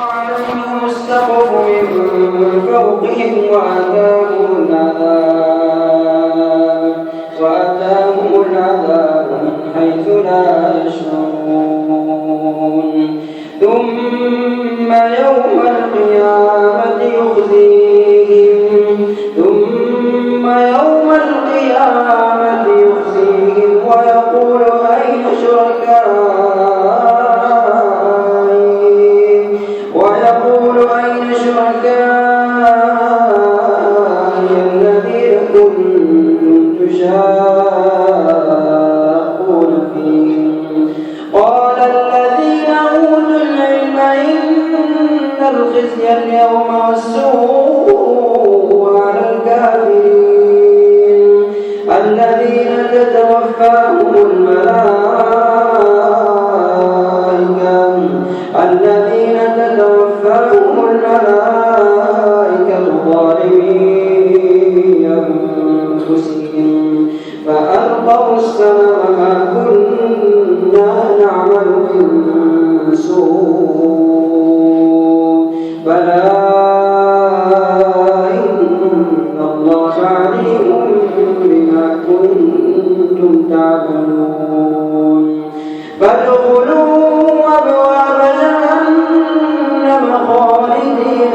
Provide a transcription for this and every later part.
عليهم السقف من فوقهم وأتاهم العذاب من حيث لا يشعرون ثم يوم القيامة يخزيهم ويقول أين شركائي الذين كنتم تشاقون فيهم قال الذين أوتوا العلم إن الخزي اليوم والسوء على الكافرين الذين تتوفاهم الملائكة ظالمي أنفسهم فألقوا السلام ما كنا نعمل من سوء بلى إن الله عليم بما كنتم تعملون فادخلوا أبواب جهنم خالدين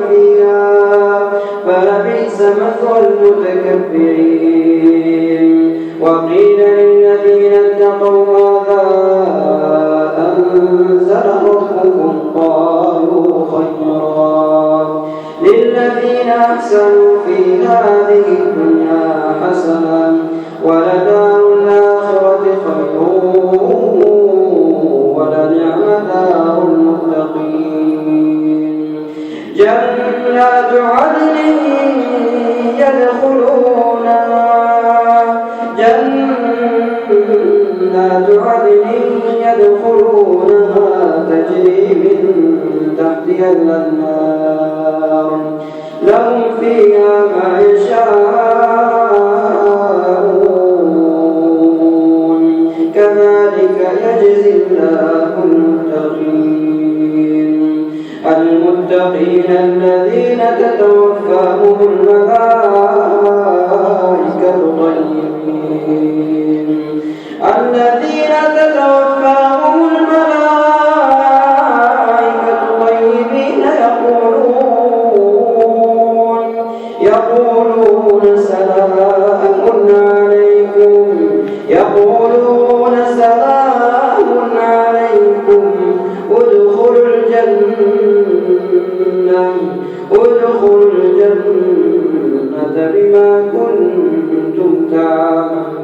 فيها فلبئس مثوى المتكبرين وقيل للذين اتقوا ماذا أنزل ربكم قالوا خيرا للذين أحسنوا في هذه الدنيا حسنة ولدار الآخرة خير ولنعم دار المتقين جنات عدن يدخلونها تجري من تحتها الأنهار لهم فيها ما يشاءون كذلك يجزي الله المتقين الذين تتوفاهم الملائكة طيبين يقولون سلام عليكم ادخلوا الجنة بما كنتم تعملون